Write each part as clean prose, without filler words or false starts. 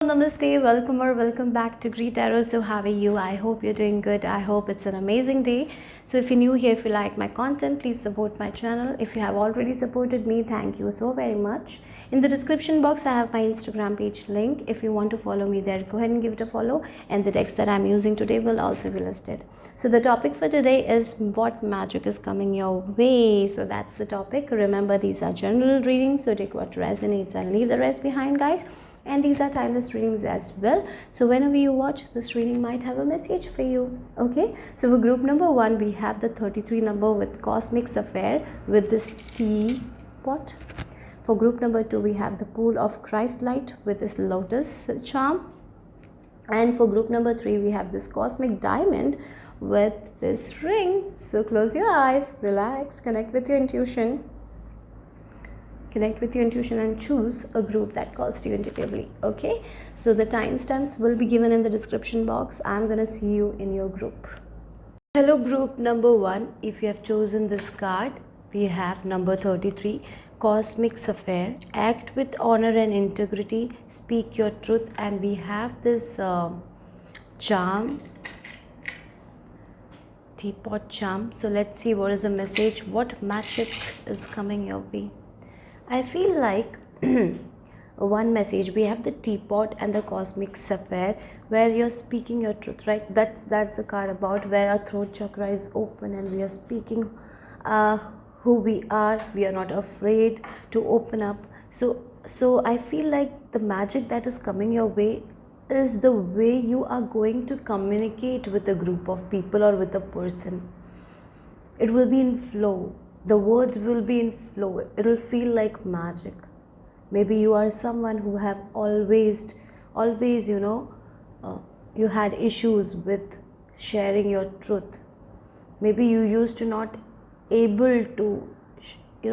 Namaste, welcome or welcome back to greetarot. So how are you? I hope you're doing good. I hope it's an amazing day. So if you're new here, if you like my content, please support my channel. If you have already supported me, thank you so very much. In the description box, I have my Instagram page link. If you want to follow me there, go ahead and give it a follow. And the text that I'm using today will also be listed. So the topic for today is what magic is coming your way. So that's the topic. Remember, these are general readings, so take what resonates and leave the rest behind, guys. And these are timeless readings as well, so whenever you watch this reading might have a message for you. Okay, so for group number 1 we have the 33 number with cosmic affair with this teapot. For group number 2 we have the pool of Christ light with this lotus charm, and for group number 3 we have this cosmic diamond with this ring. So close your eyes, relax, connect with your intuition. Connect with your intuition and choose a group that calls to you intuitively. Okay, so the timestamps will be given in the description box. I'm gonna see you in your group. Hello group number 1, if you have chosen this card, we have number 33, cosmic affair, act with honor and integrity, speak your truth, and we have this charm, teapot charm. So let's see what is the message, what magic is coming your way. I feel like one message, we have the teapot and the cosmic sapphire where you're speaking your truth, right? That's the card about where our throat chakra is open and we are speaking who we are not afraid to open up. So I feel like the magic that is coming your way is the way you are going to communicate with a group of people or with a person. It will be in flow. The words will be in flow. It will feel like magic. Maybe you are someone who have always, you had issues with sharing your truth. Maybe you used to not able to,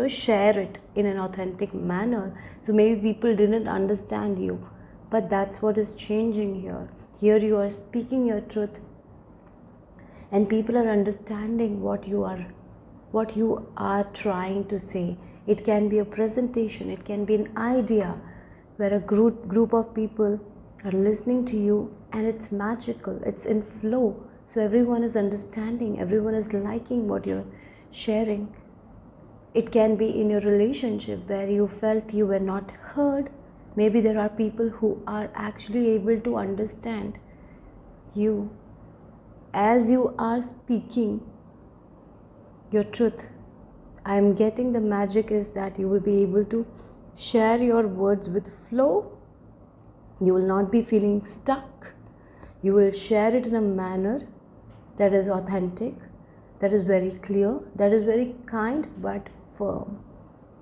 share it in an authentic manner. So maybe people didn't understand you. But that's what is changing here. Here you are speaking your truth, and people are understanding what you are trying to say. It can be a presentation, it can be an idea where a group of people are listening to you, and it's magical, it's in flow. So everyone is understanding, everyone is liking what you're sharing. It can be in your relationship where you felt you were not heard. Maybe there are people who are actually able to understand you as you are speaking your truth. I am getting the magic is that you will be able to share your words with flow. You will not be feeling stuck. You will share it in a manner that is authentic, that is very clear, that is very kind but firm.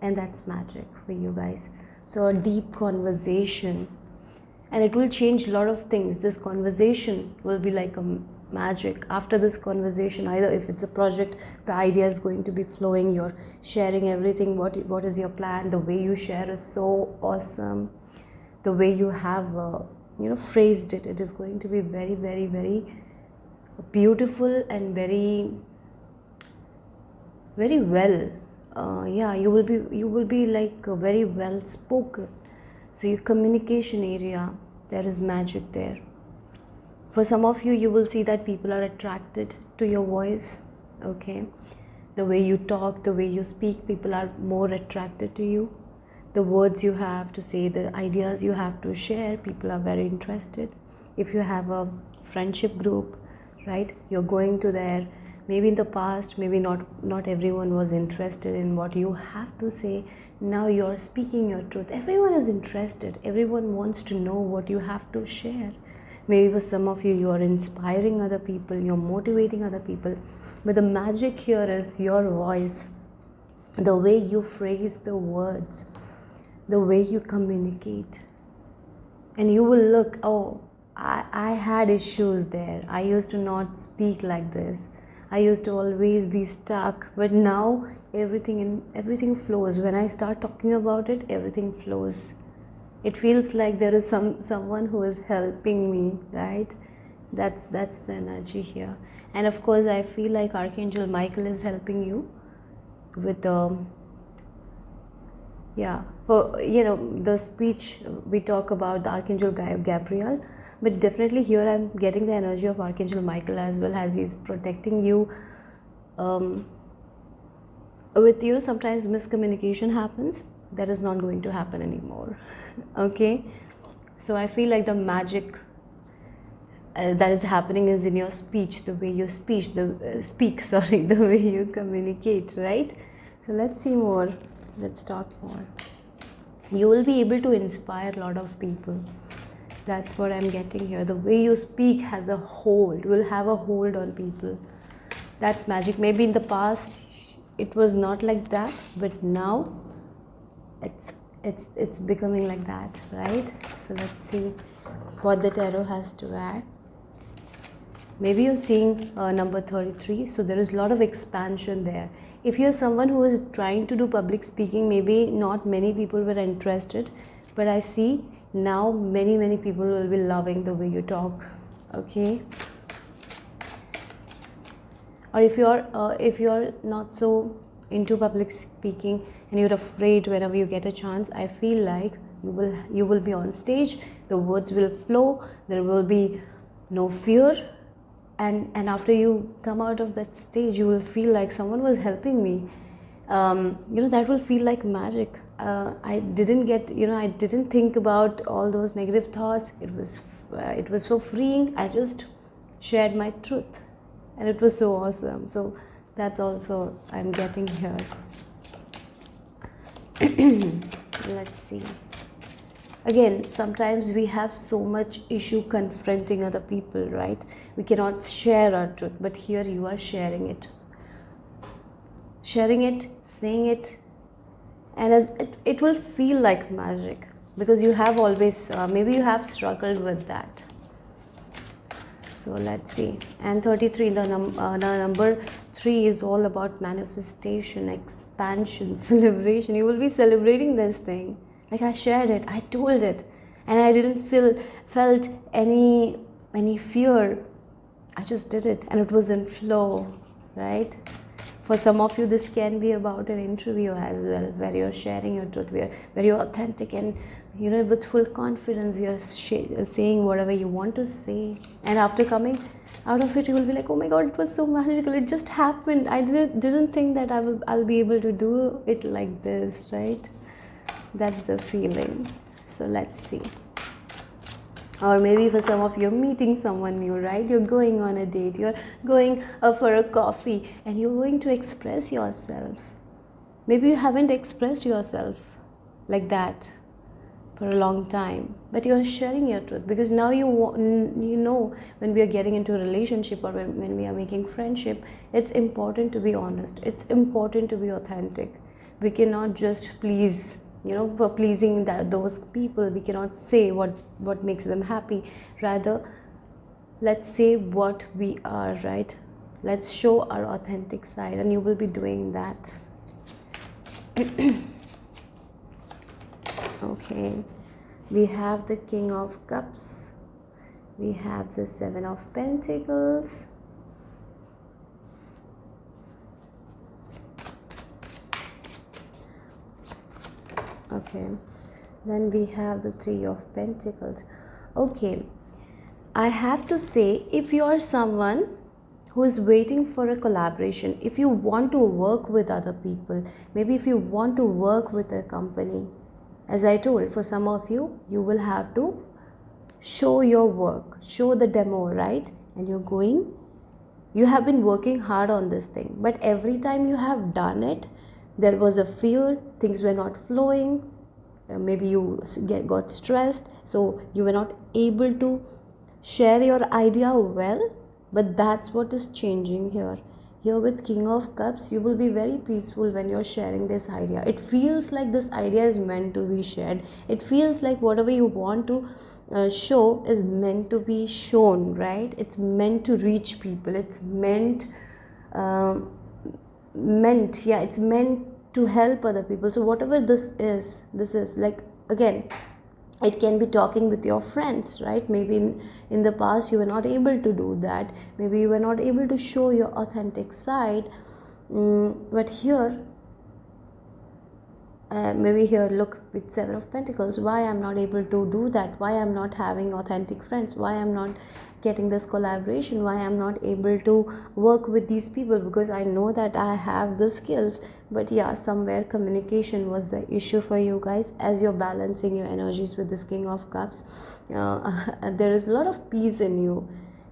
And that's magic for you guys. So a deep conversation, and it will change a lot of things. This conversation will be like a magic. After this conversation, either if it's a project, the idea is going to be flowing, you're sharing everything, what is your plan. The way you share is so awesome. The way you have phrased it, it is going to be very, very, very beautiful and very, very well. You will be like very well spoken. So your communication area, there is magic there. For some of you, you will see that people are attracted to your voice. Okay, the way you talk, the way you speak, people are more attracted to you. The words you have to say, the ideas you have to share, people are very interested. If you have a friendship group, right, you're going to there. Maybe in the past, maybe not everyone was interested in what you have to say. Now you're speaking your truth. Everyone is interested. Everyone wants to know what you have to share. Maybe for some of you, you are inspiring other people, you're motivating other people. But the magic here is your voice, the way you phrase the words, the way you communicate. And you will look, oh, I had issues there. I used to not speak like this. I used to always be stuck. But now everything flows. When I start talking about it, everything flows. It feels like there is someone who is helping me, right? That's the energy here. And of course, I feel like Archangel Michael is helping you with For the speech we talk about the Archangel Gabriel, but definitely here I'm getting the energy of Archangel Michael as well, as he's protecting you. With sometimes miscommunication happens, that is not going to happen anymore. Okay, so I feel like the magic that is happening is in your speech, the way you speak, sorry, the way you communicate, right? So let's see more, let's talk more. You will be able to inspire a lot of people. That's what I'm getting here. The way you speak has a hold, will have a hold on people. That's magic. Maybe in the past it was not like that, but now it's becoming like that, right? So let's see what the tarot has to add. Maybe you're seeing number 33, so there is a lot of expansion there. If you're someone who is trying to do public speaking, maybe not many people were interested, but I see now many people will be loving the way you talk. Okay, or if you're not so into public speaking and you're afraid whenever you get a chance, I feel like you will be on stage, the words will flow, there will be no fear, and after you come out of that stage, you will feel like someone was helping me. That will feel like magic. I didn't think about all those negative thoughts. It was so freeing. I just shared my truth, and it was so awesome. So that's also I'm getting here. Let's see. Again, sometimes we have so much issue confronting other people, right? We cannot share our truth, but here you are sharing it, saying it, and as it will feel like magic, because you have always maybe you have struggled with that. So let's see. And 33, the number 3 is all about manifestation, expansion, celebration. You will be celebrating this thing. Like I shared it, I told it, and I didn't felt any fear. I just did it, and it was in flow, right? For some of you, this can be about an interview as well, where you're sharing your truth, where you're authentic, and with full confidence you're saying whatever you want to say, and after coming out of it, you will be like, oh my god, it was so magical, it just happened. I didn't think that I'll be able to do it like this, right? That's the feeling. So let's see. Or maybe for some of you, you're meeting someone new, right? You're going on a date, you're going for a coffee, and you're going to express yourself. Maybe you haven't expressed yourself like that for a long time, but you're sharing your truth, because now you know when we are getting into a relationship, or when we are making friendship, it's important to be honest, it's important to be authentic. We cannot just please, for pleasing those people, we cannot say what makes them happy. Rather, let's say what we are, right? Let's show our authentic side, and you will be doing that. Okay, we have the King of Cups, we have the 7 of Pentacles, okay, then we have the 3 of Pentacles. Okay, I have to say, if you are someone who is waiting for a collaboration, if you want to work with other people, maybe if you want to work with a company, as I told, for some of you, you will have to show your work, show the demo, right? And you have been working hard on this thing, but every time you have done it, there was a fear, things were not flowing, maybe you got stressed, so you were not able to share your idea well. But that's what is changing here. Here with King of Cups, you will be very peaceful when you're sharing this idea. It feels like this idea is meant to be shared. It feels like whatever you want to show is meant to be shown, right? It's meant to reach people. It's meant to help other people. So whatever this is like, again, it can be talking with your friends, right? Maybe in the past you were not able to do that, maybe you were not able to show your authentic side, but here Maybe here, look, with Seven of Pentacles, why I'm not able to do that, why I'm not having authentic friends, why I'm not getting this collaboration, why I'm not able to work with these people, because I know that I have the skills. But yeah, somewhere communication was the issue for you guys. As you're balancing your energies with this King of Cups, there is a lot of peace in you,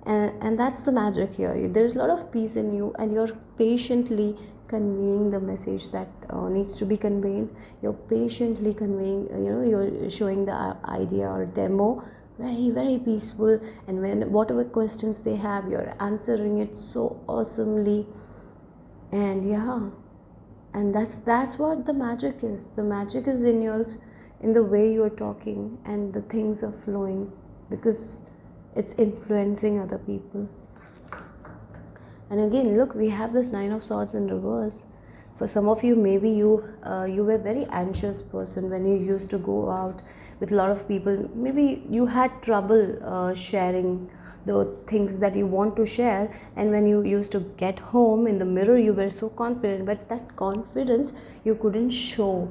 and that's the magic here. There's a lot of peace in you, and you're patiently conveying the message that needs to be conveyed. You're patiently conveying, you're showing the idea or demo very, very peaceful. And when whatever questions they have, you're answering it so awesomely. And yeah, and that's what the magic is. The magic is in the way you're talking, and the things are flowing, because it's influencing other people. And again, look, we have this Nine of Swords in reverse. For some of you, maybe you were a very anxious person when you used to go out with a lot of people. Maybe you had trouble sharing the things that you want to share, and when you used to get home, in the mirror you were so confident, but that confidence you couldn't show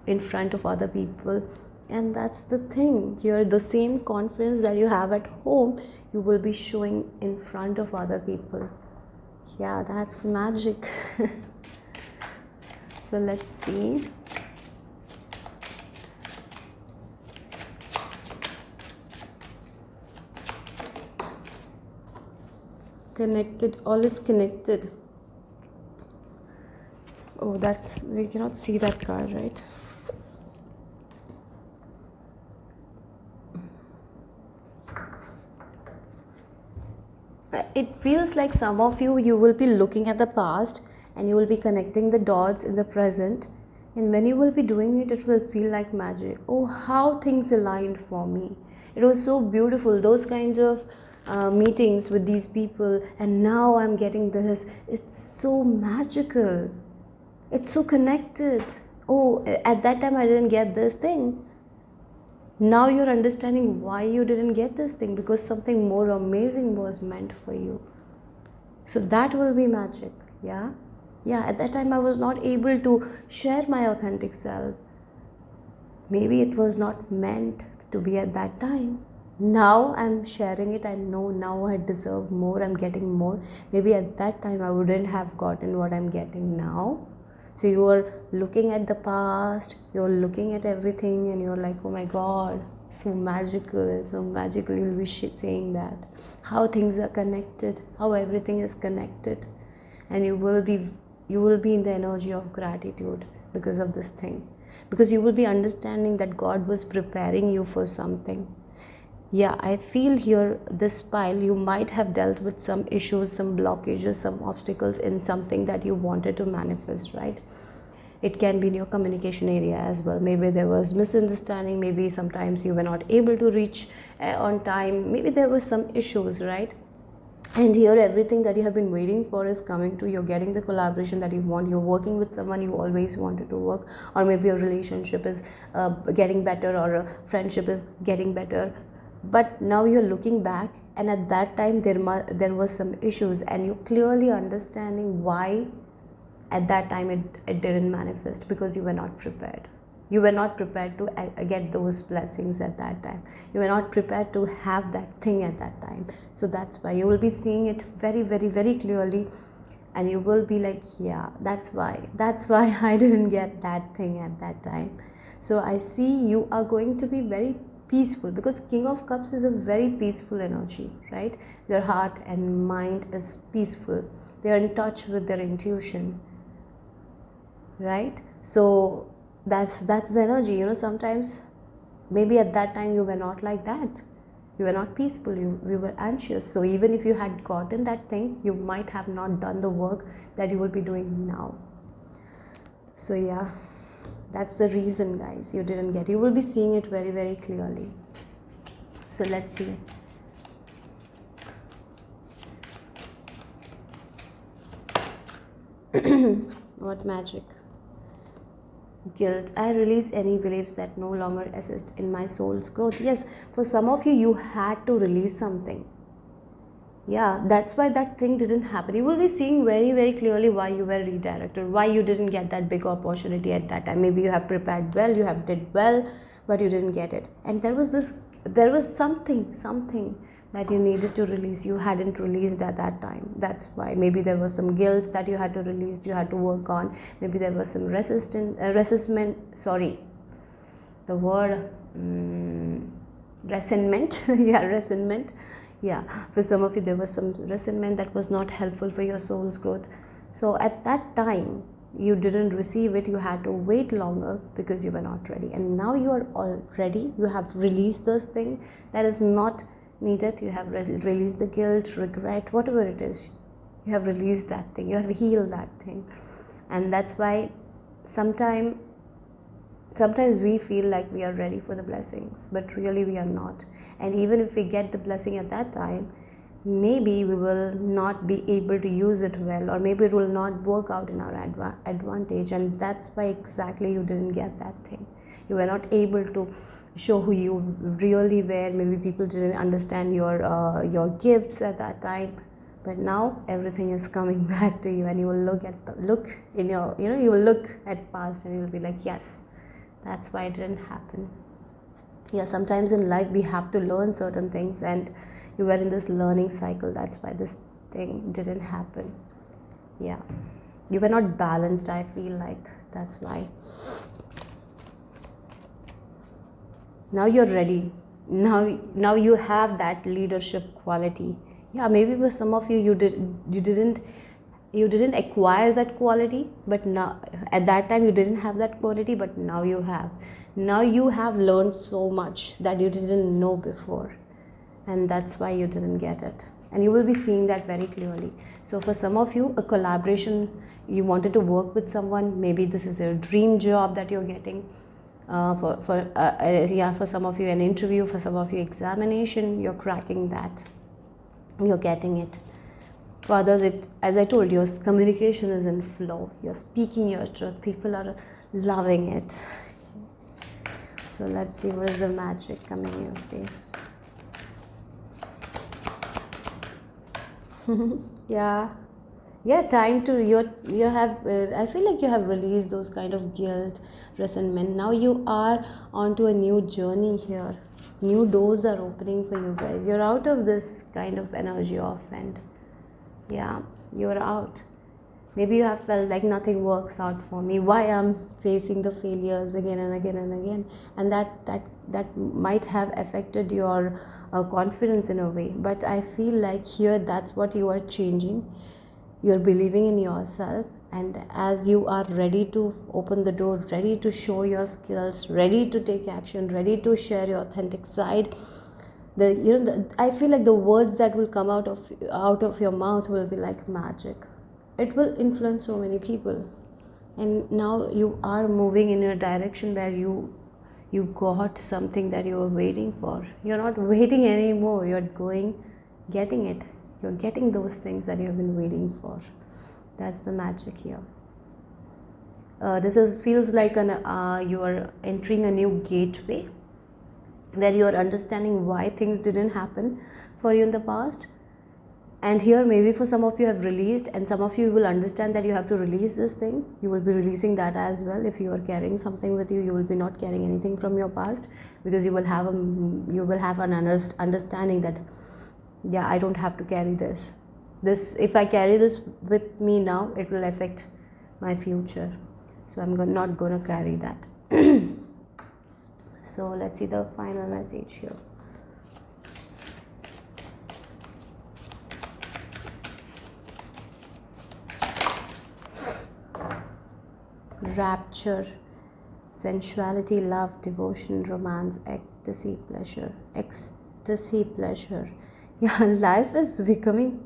in front of other people. And that's the thing here, the same confidence that you have at home, you will be showing in front of other people. Yeah, that's magic. So let's see. Connected, all is connected. Oh, we cannot see that card, right? It feels like some of you will be looking at the past, and you will be connecting the dots in the present, and when you will be doing it, it will feel like magic. Oh, how things aligned for me. It was so beautiful, those kinds of meetings with these people, and now I'm getting this. It's so magical. It's so connected. Oh, at that time I didn't get this thing. Now you're understanding why you didn't get this thing, because something more amazing was meant for you. So that will be magic. Yeah, at that time I was not able to share my authentic self. Maybe it was not meant to be at that time. Now I'm sharing it. I know now I deserve more, I'm getting more. Maybe at that time I wouldn't have gotten what I'm getting now. So you are looking at the past, you're looking at everything, and you're like, oh my God, so magical, so magical. You'll be saying that, how things are connected, how everything is connected. And you will be in the energy of gratitude because of this thing. Because you will be understanding that God was preparing you for something. Yeah, I feel here, this pile, you might have dealt with some issues, some blockages, some obstacles in something that you wanted to manifest, right? It can be in your communication area as well. Maybe there was misunderstanding, maybe sometimes you were not able to reach on time, maybe there were some issues, right? And here everything that you have been waiting for is coming to you. You're getting the collaboration that you want. You're working with someone you always wanted to work, or maybe a relationship is getting better, or a friendship is getting better. But now you're looking back, and at that time there was some issues, and you're clearly understanding why at that time it didn't manifest, because you were not prepared. You were not prepared to get those blessings at that time. You were not prepared to have that thing at that time. So that's why you will be seeing it very, very, very clearly, and you will be like, yeah, that's why I didn't get that thing at that time. So I see you are going to be very peaceful, because King of Cups is a very peaceful energy, right? Their heart and mind is peaceful. They are in touch with their intuition, right? So that's the energy. Sometimes maybe at that time you were not like that. You were not peaceful, you were anxious. So even if you had gotten that thing, you might have not done the work that you will be doing now. So yeah, that's the reason, guys, you didn't get. You will be seeing it very, very clearly. So let's see. What magic? Guilt. I release any beliefs that no longer assist in my soul's growth. Yes, for some of you, you had to release something. Yeah, that's why that thing didn't happen. You will be seeing very, very clearly why you were redirected, why you didn't get that big opportunity at that time. Maybe you have prepared well, you have did well, but you didn't get it. And there was something that you needed to release. You hadn't released at that time. That's why. Maybe there was some guilt that you had to release, you had to work on. Maybe there was some the word resentment. Yeah, resentment. Yeah, for some of you there was some resentment that was not helpful for your soul's growth. So at that time you didn't receive it, you had to wait longer because you were not ready. And now you are all ready, you have released this thing that is not needed. You have released the guilt, regret, whatever it is. You have released that thing, you have healed that thing. And that's why sometimes we feel like we are ready for the blessings, but really we are not. And even if we get the blessing at that time, maybe we will not be able to use it well, or maybe it will not work out in our advantage. And that's why exactly you didn't get that thing. You were not able to show who you really were. Maybe people didn't understand your gifts at that time. But now everything is coming back to you, and you will look in your, you will look at past and you will be like, yes, that's why it didn't happen. Yeah, sometimes in life we have to learn certain things, and you were in this learning cycle. That's why this thing didn't happen. Yeah, you were not balanced, I feel like. That's why. Now you're ready. Now you have that leadership quality. Yeah, maybe for some of you, you didn't acquire that quality, but now at that time you didn't have that quality, but now you have. Now you have learned so much that you didn't know before, and that's why you didn't get it. And you will be seeing that very clearly. So for some of you, a collaboration, you wanted to work with someone, maybe this is your dream job that you're getting. For some of you an interview, for some of you examination, you're cracking that, you're getting it. For others, as I told you, communication is in flow, you're speaking your truth, people are loving it. So let's see what is the magic coming your way. Yeah, time to you have I feel like you have released those kind of guilt, resentment. Now you are onto a new journey here. New doors are opening for you guys. You're out of this kind of energy off, and yeah, you're out. Maybe you have felt like nothing works out for me, why I'm facing the failures again and again and again, and that might have affected your confidence in a way. But I feel like here, that's what you are changing. You're believing in yourself, and as you are ready to open the door, ready to show your skills, ready to take action, ready to share your authentic side, I feel like the words that will come out of your mouth will be like magic. It will influence so many people. And now you are moving in a direction where you got something that you were waiting for. You're not waiting anymore, you're getting it. You're getting those things that you have been waiting for. That's the magic here. Feels like you are entering a new gateway, where you are understanding why things didn't happen for you in the past. And here, maybe for some of you have released, and some of you will understand that you have to release this thing. You will be releasing that as well. If you are carrying something with you, you will be not carrying anything from your past, because you will have an understanding that, yeah, I don't have to carry this. If I carry this with me now, it will affect my future. So I'm not going to carry that. So let's see the final message here. Rapture, sensuality, love, devotion, romance, ecstasy, pleasure. Yeah, life is becoming,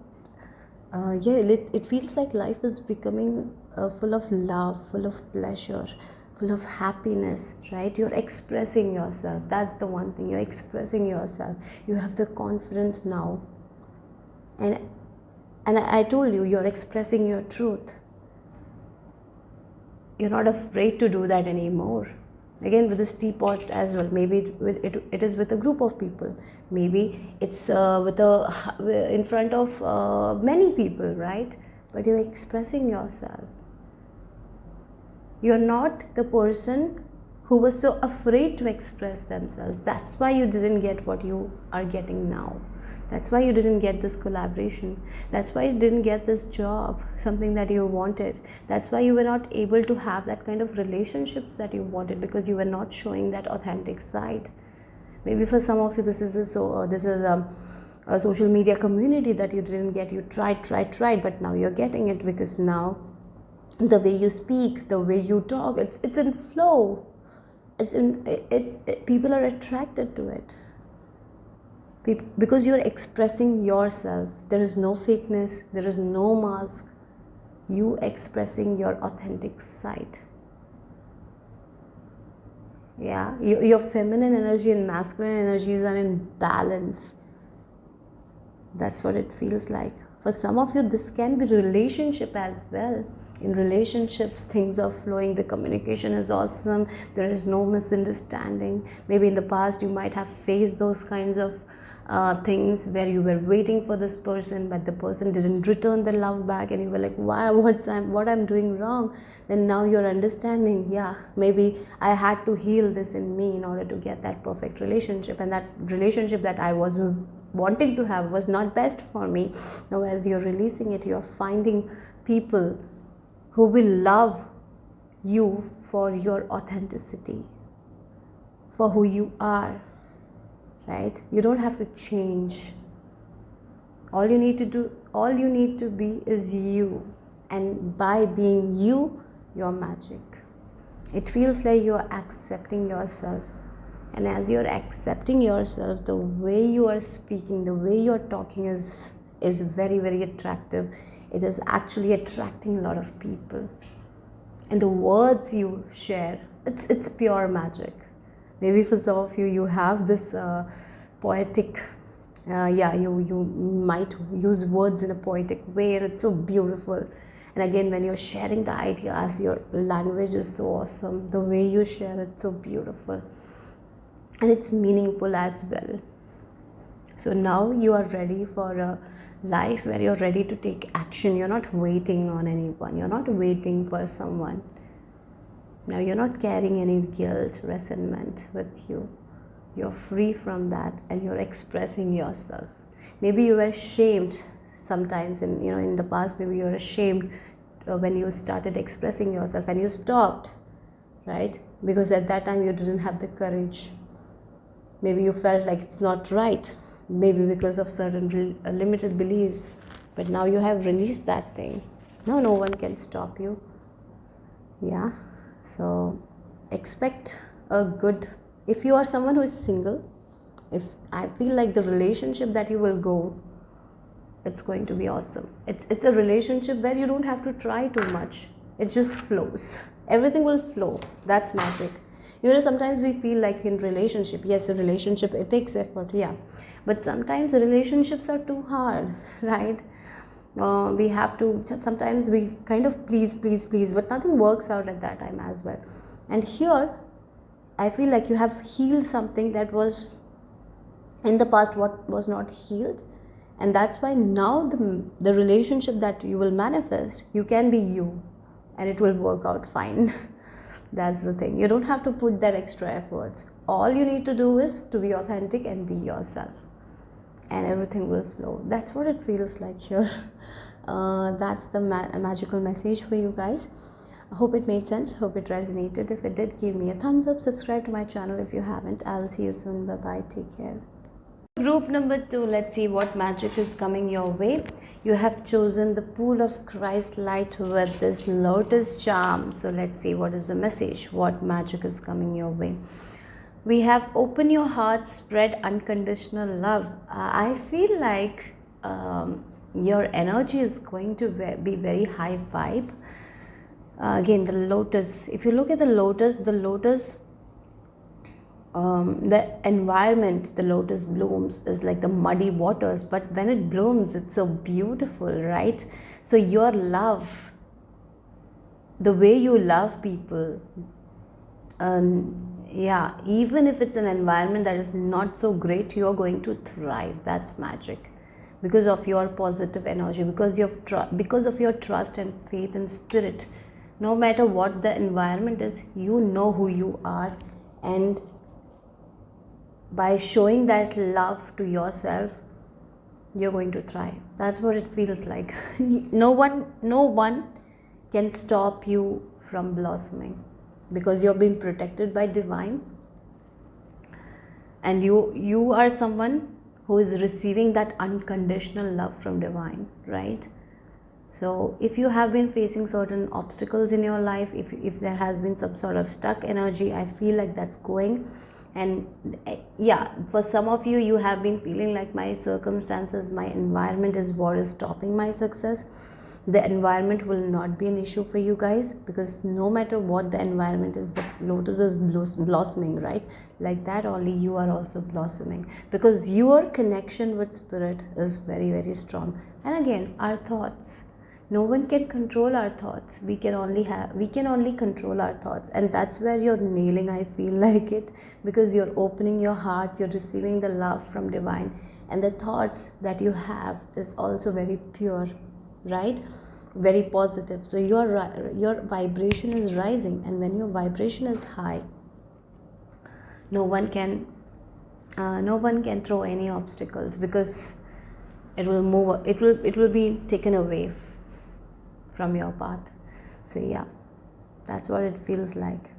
it feels like life is becoming full of love, full of pleasure, full of happiness, right? You're expressing yourself. That's the one thing. You're expressing yourself. You have the confidence now. And I told you, you're expressing your truth. You're not afraid to do that anymore. Again, with this teapot as well, maybe it is with a group of people, maybe it's in front of many people, right? But you're expressing yourself. You're not the person who was so afraid to express themselves. That's why you didn't get what you are getting now. That's why you didn't get this collaboration. That's why you didn't get this job, something that you wanted. That's why you were not able to have that kind of relationships that you wanted, because you were not showing that authentic side. Maybe for some of you, this is a social media community that you didn't get. You tried, but now you're getting it, because now the way you speak, the way you talk, it's in flow. People are attracted to it. Because you're expressing yourself. There is no fakeness, there is no mask. You expressing your authentic side. Yeah, your feminine energy and masculine energies are in balance. That's what it feels like. For some of you, this can be relationship as well. In relationships, things are flowing, the communication is awesome, there is no misunderstanding. Maybe in the past you might have faced those kinds of things where you were waiting for this person, but the person didn't return the love back, and you were like, why, what I'm doing wrong? Then now you're understanding, yeah, maybe I had to heal this in me in order to get that perfect relationship, and that relationship that I was wanting to have was not best for me. Now as you're releasing it, you're finding people who will love you for your authenticity, for who you are. Right? You don't have to change. All you need to be is you. And by being you, you're magic. It feels like you're accepting yourself. And as you're accepting yourself, the way you are speaking, the way you're talking is very, very attractive. It is actually attracting a lot of people. And the words you share, it's pure magic. Maybe for some of you, you have this poetic, you might use words in a poetic way, and it's so beautiful. And again, when you're sharing the ideas, your language is so awesome. The way you share it, so beautiful. And it's meaningful as well. So now you are ready for a life where you're ready to take action. You're not waiting on anyone. You're not waiting for someone. Now you're not carrying any guilt, resentment with you. You're free from that, and you're expressing yourself. Maybe you were ashamed sometimes in the past. Maybe you were ashamed when you started expressing yourself, and you stopped, right? Because at that time you didn't have the courage. Maybe you felt like it's not right. Maybe because of certain limited beliefs. But now you have released that thing. Now no one can stop you. Yeah. So expect a good, if you are someone who is single, if I feel like the relationship that you will go, it's going to be awesome. It's a relationship where you don't have to try too much. It just flows. Everything will flow. That's magic. Sometimes we feel like in relationship, yes, a relationship, it takes effort, yeah. But sometimes relationships are too hard, right? We have to, sometimes we kind of please, but nothing works out at that time as well. And here, I feel like you have healed something that was in the past, what was not healed. And that's why now the relationship that you will manifest, you can be you, and it will work out fine. That's the thing. You don't have to put that extra efforts. All you need to do is to be authentic and be yourself, and everything will flow. That's what it feels like here. That's the magical message for you guys. I hope it made sense. Hope it resonated. If it did, give me a thumbs up. Subscribe to my channel if you haven't. I'll see you soon. Bye bye. Take care. Group number 2, let's see what magic is coming your way. You have chosen the pool of Christ light with this lotus charm. So let's see what is the message, what magic is coming your way. We have open your heart, spread unconditional love. I feel like your energy is going to be very high vibe. Again, the lotus, if you look at the lotus, the environment, the lotus blooms is like the muddy waters, but when it blooms, it's so beautiful, right? So your love, the way you love people, Yeah, even if it's an environment that is not so great, you're going to thrive. That's magic. Because of your positive energy, because of your trust and faith and spirit. No matter what the environment is, you know who you are, and by showing that love to yourself, you're going to thrive. That's what it feels like. No one can stop you from blossoming, because you're being protected by divine, and you are someone who is receiving that unconditional love from divine, right? So if you have been facing certain obstacles in your life, if there has been some sort of stuck energy, I feel like that's going. And yeah, for some of you, you have been feeling like my circumstances, my environment is what is stopping my success. The environment will not be an issue for you guys, because no matter what the environment is, the lotus is blossoming, right? Like that only you are also blossoming, because your connection with spirit is very, very strong. And again, our thoughts, no one can control our thoughts. We can only control our thoughts, and that's where you're nailing, I feel like it, because you're opening your heart, you're receiving the love from divine, and the thoughts that you have is also very pure, right? Very positive. So your vibration is rising, and when your vibration is high, no one can throw any obstacles, because it will be taken away from your path. So yeah, that's what it feels like.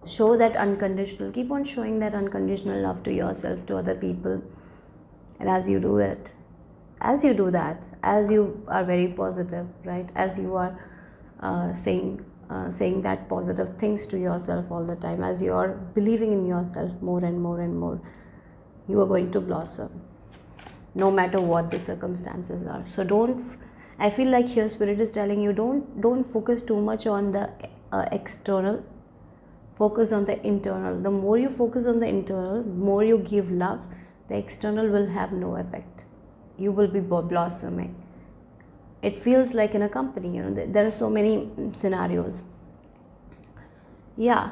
Show that unconditional, keep on showing that unconditional love to yourself, to other people. And as you do that, as you are very positive, right, as you are saying that positive things to yourself all the time, as you are believing in yourself more and more and more, you are going to blossom, no matter what the circumstances are. So I feel like here spirit is telling you, don't focus too much on the external, focus on the internal. The more you focus on the internal, more you give love, the external will have no effect. You will be blossoming. It feels like in a company, there are so many scenarios. Yeah,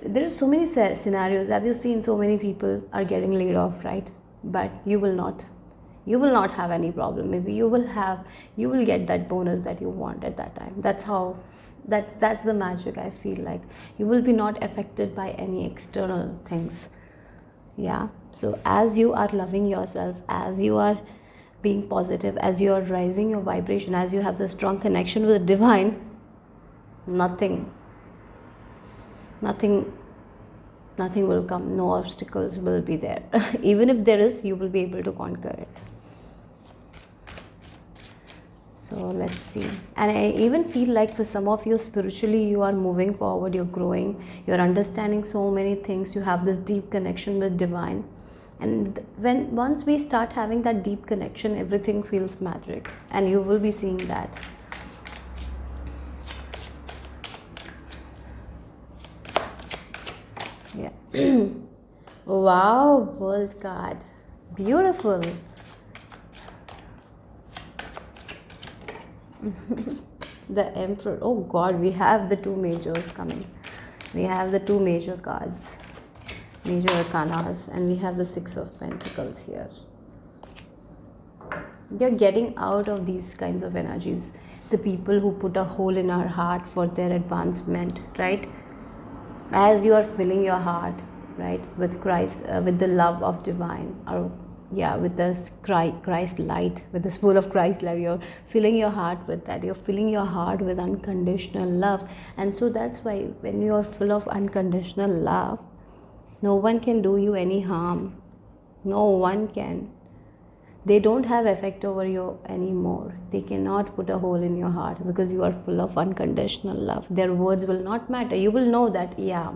there are so many scenarios. Have you seen so many people are getting laid off, right? But you will not have any problem. Maybe you will get that bonus that you want at that time. That's the magic, I feel like. You will be not affected by any external things. Yeah. So as you are loving yourself, as you are being positive, as you are rising your vibration, as you have the strong connection with the divine, nothing will come. No obstacles will be there. Even if there is, you will be able to conquer it. So let's see. And I even feel like for some of you, spiritually, you are moving forward, you're growing, you're understanding so many things, you have this deep connection with divine. And once we start having that deep connection, everything feels magic, and you will be seeing that. Yeah. Wow, world card. Beautiful. The Emperor. Oh God, we have the two majors coming. We have the two major cards, major arcanas, and we have the Six of Pentacles here. They're getting out of these kinds of energies. The people who put a hole in our heart for their advancement, right? As you are filling your heart, right, with Christ, with the love of divine, or yeah, with this Christ light, with the spool of Christ love, you're filling your heart with that. You're filling your heart with unconditional love. And so that's why when you're full of unconditional love, no one can do you any harm. No one can. They don't have effect over you anymore. They cannot put a hole in your heart, because you are full of unconditional love. Their words will not matter. You will know that, yeah,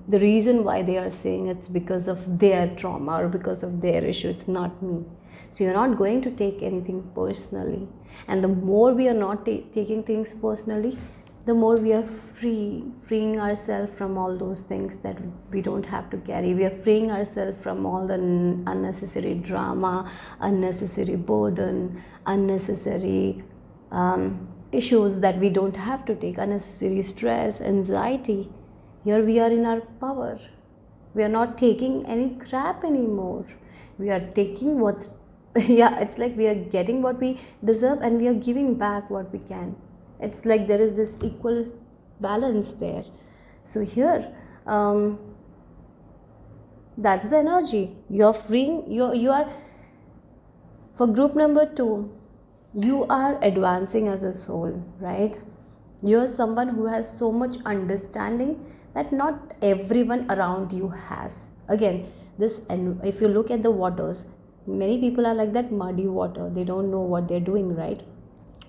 the reason why they are saying it's because of their trauma or because of their issue. It's not me. So you're not going to take anything personally. And the more we are not taking things personally, the more we are freeing ourselves from all those things that we don't have to carry. We are freeing ourselves from all the unnecessary drama, unnecessary burden, unnecessary issues that we don't have to take, unnecessary stress, anxiety. Here we are in our power. We are not taking any crap anymore. We are taking what's yeah, it's like we are getting what we deserve and we are giving back what we can. It's like there is this equal balance there. So here, that's the energy. You're freeing, you are, for group number 2, you are advancing as a soul, right? You're someone who has so much understanding that not everyone around you has. Again, this, and if you look at the waters, many people are like that muddy water. They don't know what they're doing, right?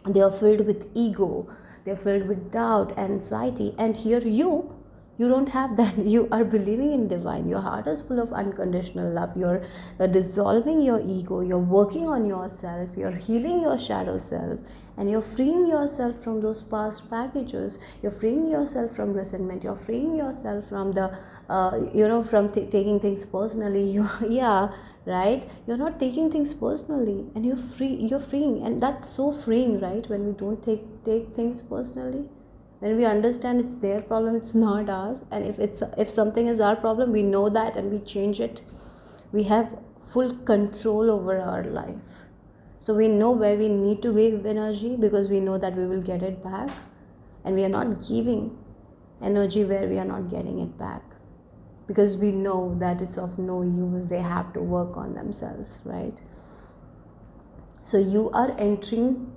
They are filled with ego, they're filled with doubt, anxiety, and here you don't have that. You are believing in divine. Your heart is full of unconditional love. You're dissolving your ego, you're working on yourself, you're healing your shadow self, and you're freeing yourself from those past packages. You're freeing yourself from resentment, you're freeing yourself from the from taking things personally. Yeah, right, you're not taking things personally, and you're freeing, and that's so freeing, right? When we don't take things personally, when we understand it's their problem, it's not ours, and if something is our problem, we know that and we change it. We have full control over our life. So we know where we need to give energy, because we know that we will get it back, and we are not giving energy where we are not getting it back, because we know that it's of no use. They have to work on themselves, right? So you are entering,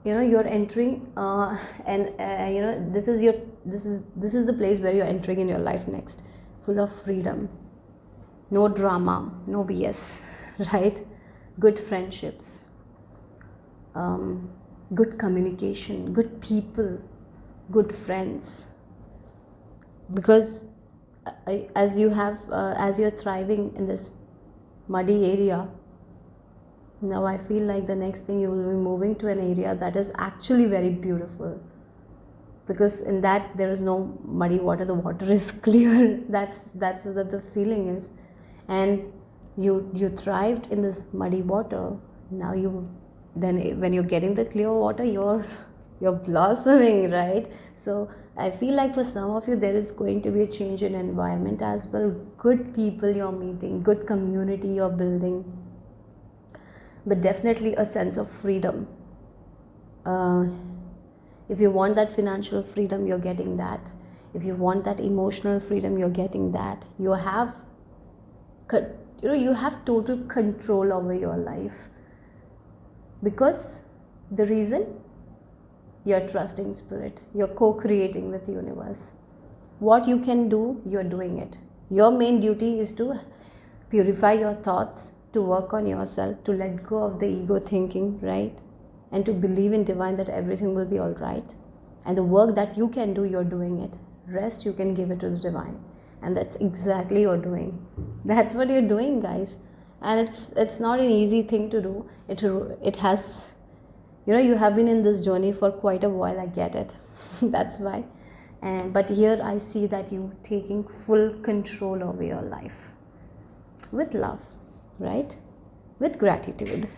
you're entering and this is the place where you're entering in your life next, full of freedom, no drama, no BS, right? Good friendships, good communication, good people, good friends. Because as you're thriving in this muddy area, now I feel like the next thing you will be moving to an area that is actually very beautiful, because in that there is no muddy water, the water is clear. That's what the feeling is. And you thrived in this muddy water. Now when you're getting the clear water, you're blossoming, right? So I feel like for some of you there is going to be a change in environment as well. Good people you're meeting, good community you're building, but definitely a sense of freedom. If you want that financial freedom, you're getting that. If you want that emotional freedom, you're getting that. You have total control over your life, because the reason, you're trusting spirit, you're co-creating with the universe. What you can do, you're doing it. Your main duty is to purify your thoughts, to work on yourself, to let go of the ego thinking, right? And to believe in divine, that everything will be all right. And the work that you can do, you're doing it. Rest, you can give it to the divine. And that's exactly you're doing. That's what you're doing, guys. And it's not an easy thing to do. It has, you have been in this journey for quite a while, I get it. That's why. But here I see that you taking full control over your life. With love, right? With gratitude.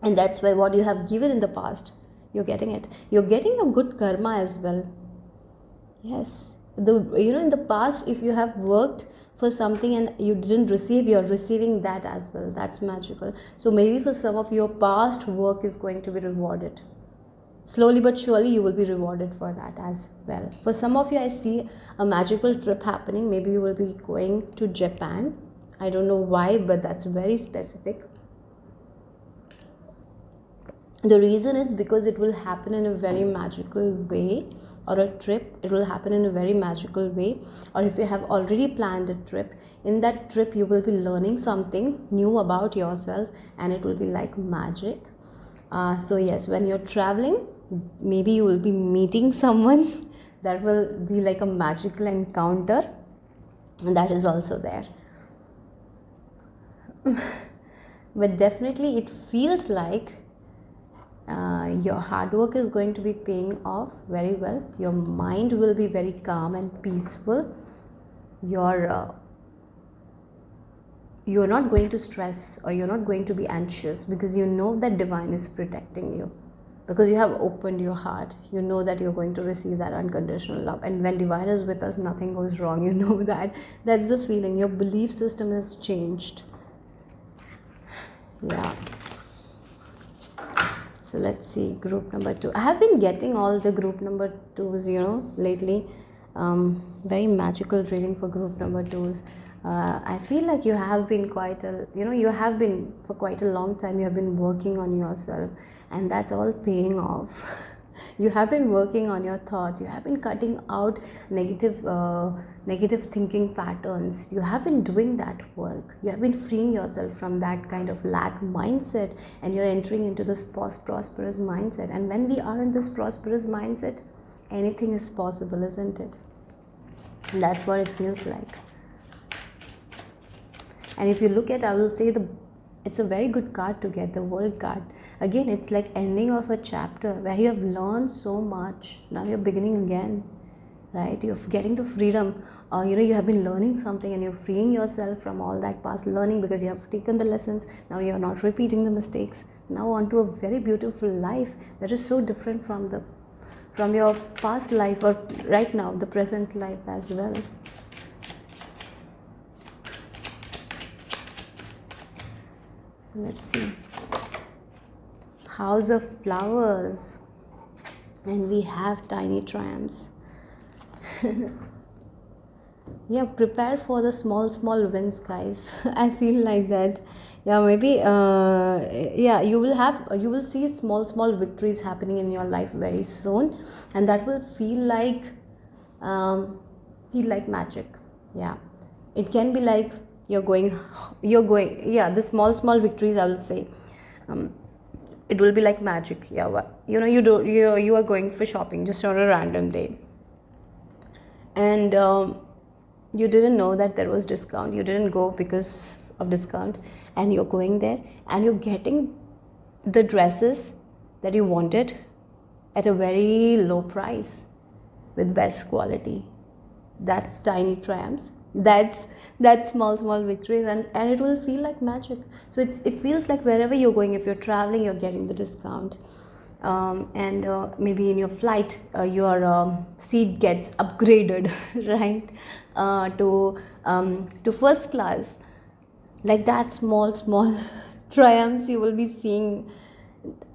And that's why what you have given in the past, you're getting it. You're getting a good karma as well. Yes. In the past, if you have worked for something and you didn't receive, you're receiving that as well. That's magical. So maybe for some of your past work is going to be rewarded. Slowly but surely you will be rewarded for that as well. For some of you, I see a magical trip happening. Maybe you will be going to Japan. I don't know why, but that's very specific. The reason is because it will happen in a very magical way, or a trip, it will happen in a very magical way. Or if you have already planned a trip, in that trip you will be learning something new about yourself, and it will be like magic. So yes, when you're traveling, maybe you will be meeting someone that will be like a magical encounter, and that is also there. But definitely it feels like your hard work is going to be paying off very well. Your mind will be very calm and peaceful. You're not going to stress, or you're not going to be anxious, because you know that divine is protecting you. because you have opened your heart. You know that you're going to receive that unconditional love, and when divine is with us, nothing goes wrong. You know that. That's the feeling. Your belief system has changed. Yeah. So let's see, group number 2. I have been getting all the group number 2s, lately. Very magical reading for group number 2s. I feel like you have been for quite a long time, you have been working on yourself, and that's all paying off. You have been working on your thoughts. You have been cutting out negative thinking patterns. You have been doing that work. You have been freeing yourself from that kind of lack mindset, and you're entering into this prosperous mindset. And when we are in this prosperous mindset, anything is possible, isn't it? And that's what it feels like. And if you look at, I will say it's a very good card to get, the World card. Again, it's like ending of a chapter where you have learned so much. Now you're beginning again, right? You're getting the freedom. You have been learning something, and you're freeing yourself from all that past learning because you have taken the lessons. Now you're not repeating the mistakes. Now onto a very beautiful life that is so different from your past life, or right now, the present life as well. So let's see. House of Flowers, and we have tiny triumphs. Yeah, prepare for the small wins, guys. I feel like that. Yeah, maybe you will see small victories happening in your life very soon, and that will feel like magic. Yeah, it can be like you're going, the small victories, I will say. It will be like magic. Yeah, you are going for shopping just on a random day, and you didn't know that there was discount. You didn't go because of discount, and you're going there, and you're getting the dresses that you wanted at a very low price with best quality. That's tiny triumphs. That's small victories, and it will feel like magic. So it feels like wherever you're going, if you're traveling, you're getting the discount, and maybe in your flight, your seat gets upgraded, right, to first class. Like that, small triumphs you will be seeing.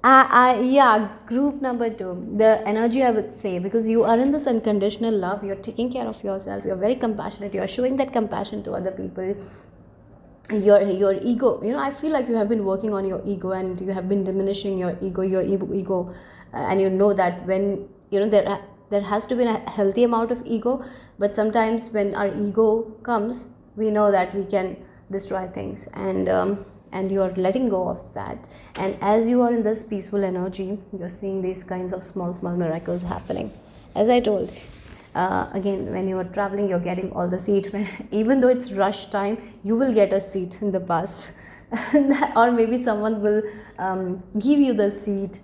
Group number 2, the energy, I would say, because you are in this unconditional love, you're taking care of yourself, you're very compassionate, you're showing that compassion to other people. Your ego, I feel like you have been working on your ego, and you have been diminishing your ego, and you know that when there has to be a healthy amount of ego, but sometimes when our ego comes, we know that we can destroy things, and you are letting go of that. And as you are in this peaceful energy, you're seeing these kinds of small miracles happening. As I told, again, when you are traveling, you're getting all the seat. Even though it's rush time, you will get a seat in the bus, or maybe someone will give you the seat.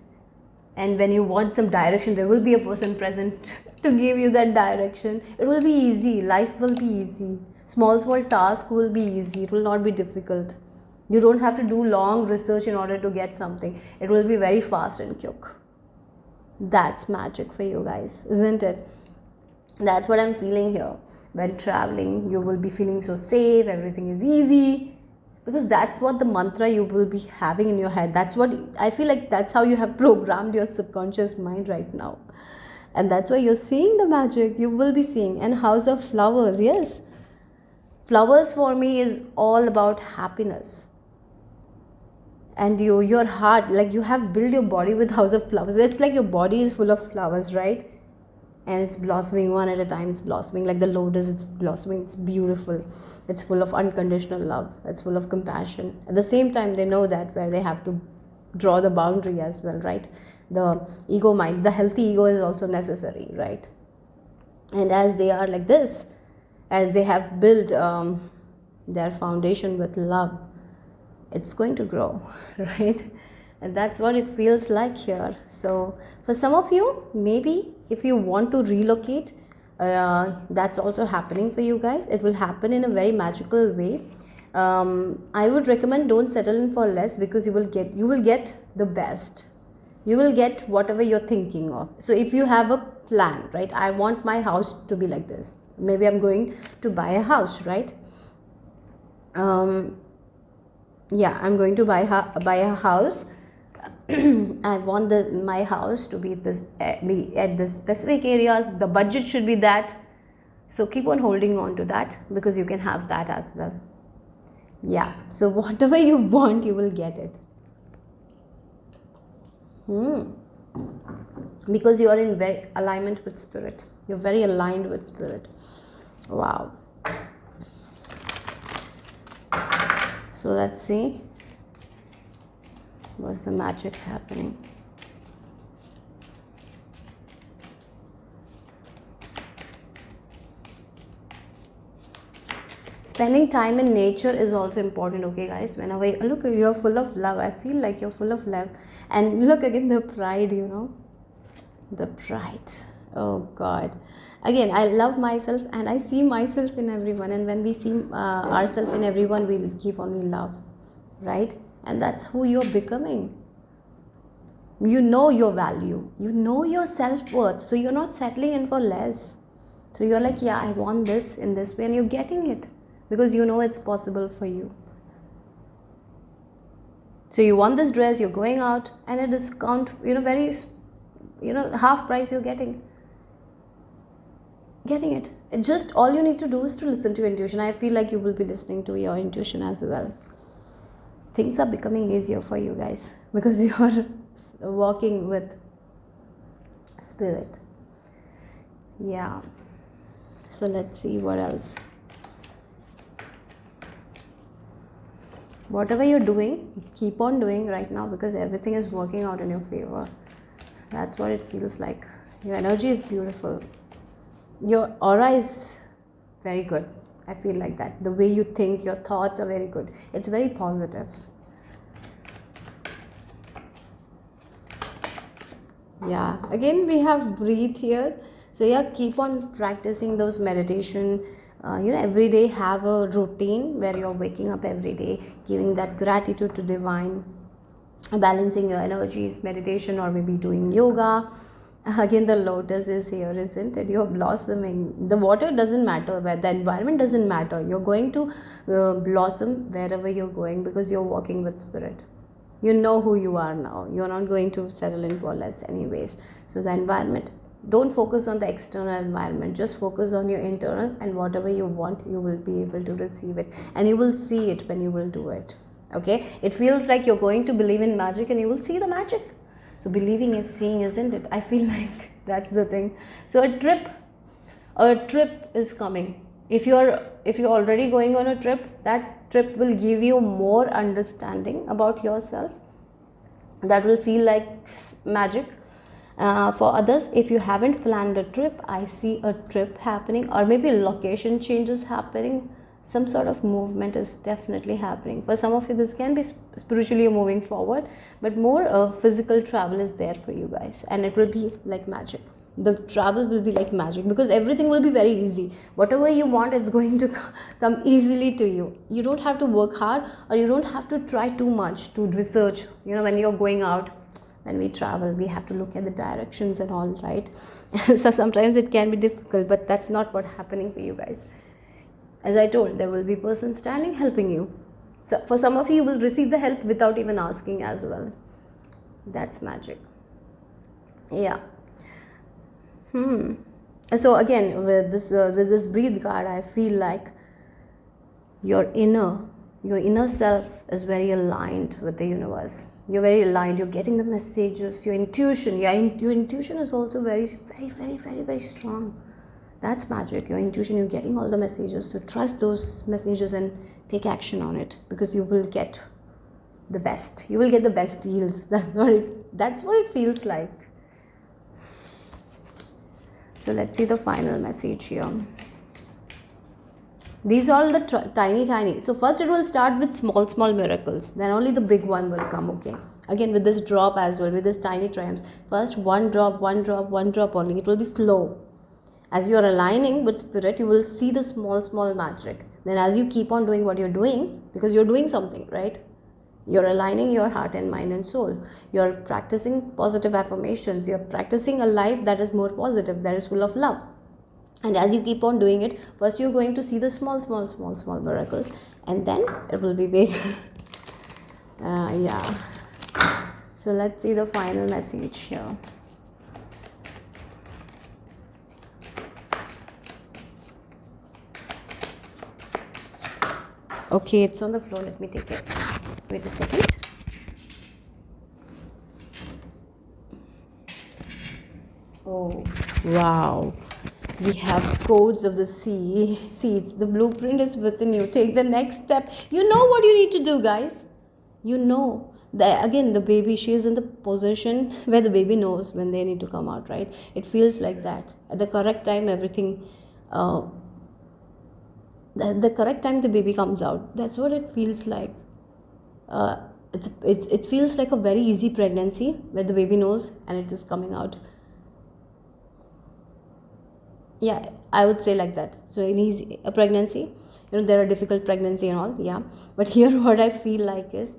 And when you want some direction, there will be a person present to give you that direction. It will be easy. Life will be easy. Small tasks will be easy. It will not be difficult. You don't have to do long research in order to get something. It will be very fast and quick. That's magic for you guys, isn't it? That's what I'm feeling here. When traveling, you will be feeling so safe, everything is easy, because that's what the mantra you will be having in your head. That's what I feel like, that's how you have programmed your subconscious mind right now. And that's why you're seeing the magic you will be seeing. And House of Flowers, yes. Flowers for me is all about happiness. And your heart, like you have built your body with House of Flowers. It's like your body is full of flowers, right? And it's blossoming one at a time. It's blossoming like the lotus. It's blossoming. It's beautiful. It's full of unconditional love. It's full of compassion. At the same time, they know that where they have to draw the boundary as well, right? The ego mind, the healthy ego is also necessary, right? And as they are like this, as they have built their foundation with love, it's going to grow, right? And that's what it feels like here. So for some of you, maybe if you want to relocate, that's also happening for you guys. It will happen in a very magical way. I would recommend don't settle in for less, because you will get the best. You will get whatever you're thinking of. So if you have a plan, right, I want my house to be like this, maybe I'm going to buy a house, right? Yeah, I'm going to buy a house. I want my house to be be at this specific areas. The budget should be that. So keep on holding on to that, because you can have that as well. Yeah, so whatever you want, you will get it. Because you are in very alignment with spirit. You're very aligned with spirit. Wow. So let's see. What's the magic happening? Spending time in nature is also important, okay guys? Whenever you look, you're full of love. I feel like you're full of love. And look again, the pride, the pride. Oh God. Again, I love myself and I see myself in everyone. And when we see ourselves in everyone, we'll keep only love, right? And that's who you're becoming. You know your value. You know your self-worth. So you're not settling in for less. So you're like, yeah, I want this in this way, and you're getting it. Because you know it's possible for you. So you want this dress, you're going out, and a discount, very, half price you're getting it. Just all you need to do is to listen to your intuition. I feel like you will be listening to your intuition as well. Things are becoming easier for you guys, because you're walking with spirit. Yeah. So let's see what else. Whatever you're doing, keep on doing right now, because everything is working out in your favor. That's what it feels like. Your energy is beautiful. Your aura is very good. I feel like that. The way you think, your thoughts are very good. It's very positive. Yeah. Again, we have breathe here. So yeah, keep on practicing those meditation. Every day have a routine where you're waking up every day, giving that gratitude to divine, balancing your energies, meditation, or maybe doing yoga. Again, the lotus is here, isn't it? You're blossoming. The water doesn't matter, where the environment doesn't matter. You're going to blossom wherever you're going, because you're walking with spirit. You know who you are now. You're not going to settle in for less anyways. So the environment, don't focus on the external environment, just focus on your internal, and whatever you want, you will be able to receive it, and you will see it when you will do it. Okay, it feels like you're going to believe in magic, and you will see the magic. So believing is seeing, isn't it? I feel like that's the thing. So a trip is coming. If you're already going on a trip, that trip will give you more understanding about yourself. That will feel like magic. For others, if you haven't planned a trip, I see a trip happening, or maybe location changes happening. Some sort of movement is definitely happening. For some of you, this can be spiritually moving forward, but more physical travel is there for you guys, and it will be like magic. The travel will be like magic, because everything will be very easy. Whatever you want, it's going to come easily to you. You don't have to work hard, or you don't have to try too much to research. When you're going out, when we travel, we have to look at the directions and all, right? So sometimes it can be difficult, but that's not what's happening for you guys. As I told, there will be a person standing helping you. So for some of you, you will receive the help without even asking as well. That's magic. Yeah. So again, with this breathe card, I feel like your inner self is very aligned with the universe. You're very aligned. You're getting the messages. Your intuition. Your intuition is also very, very, very, very, very strong. That's magic. Your intuition. You're getting all the messages. So trust those messages and take action on it, because you will get the best. You will get the best deals. That's what it feels like. So let's see the final message here. These are all the tiny. So first it will start with small miracles. Then only the big one will come, okay? Again, with this drop as well, with this tiny triumphs. First one drop only. It will be slow. As you are aligning with spirit, you will see the small magic. Then as you keep on doing what you're doing, because you're doing something, right? You're aligning your heart and mind and soul. You're practicing positive affirmations. You're practicing a life that is more positive, that is full of love. And as you keep on doing it, first you're going to see the small miracles, and then it will be big. Yeah. So let's see the final message here. Okay, it's on the floor. Let me take it. Wait a second. Oh, wow. We have codes of the seeds. The blueprint is within you. Take the next step. You know what you need to do, guys. You know. Again, the baby, she is in the position where the baby knows when they need to come out, right? It feels like that. At the correct time, everything... the correct time the baby comes out. That's what it feels like. It feels like a very easy pregnancy where the baby knows and it is coming out. Yeah, I would say like that. So a pregnancy, there are difficult pregnancy and all, yeah. But here what I feel like is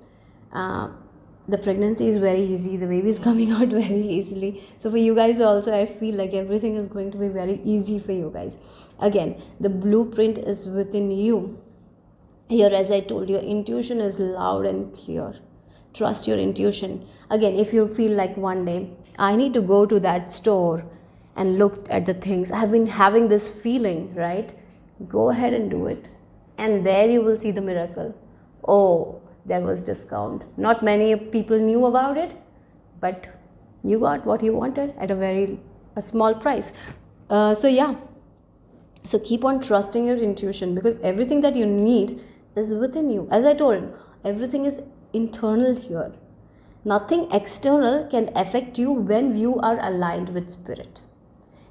the pregnancy is very easy. The baby is coming out very easily. So for you guys also, I feel like everything is going to be very easy for you guys. Again, the blueprint is within you. Here, as I told you, intuition is loud and clear. Trust your intuition. Again, if you feel like one day, I need to go to that store and look at the things. I've been having this feeling, right? Go ahead and do it. And there you will see the miracle. Oh, there was discount. Not many people knew about it, but you got what you wanted at a small price. So yeah. So keep on trusting your intuition, because everything that you need is within you. As I told, everything is internal here. Nothing external can affect you when you are aligned with spirit.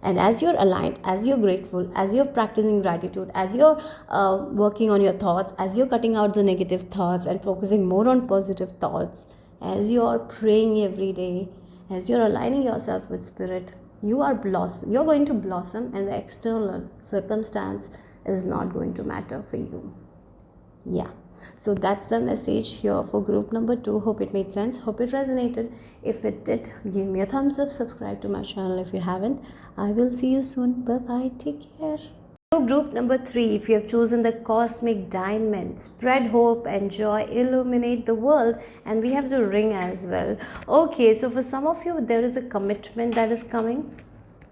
And as you're aligned, as you're grateful, as you're practicing gratitude, as you're working on your thoughts, as you're cutting out the negative thoughts and focusing more on positive thoughts, as you're praying every day, as you're aligning yourself with spirit, you're going to blossom, and the external circumstance is not going to matter for you. Yeah. So that's the message here for group number 2. Hope it made sense. Hope it resonated. If it did, give me a thumbs up. Subscribe to my channel if you haven't. I will see you soon. Bye-bye. Take care. So group number 3, if you have chosen the cosmic diamond, spread hope and joy, illuminate the world, and we have the ring as well. Okay, so for some of you, there is a commitment that is coming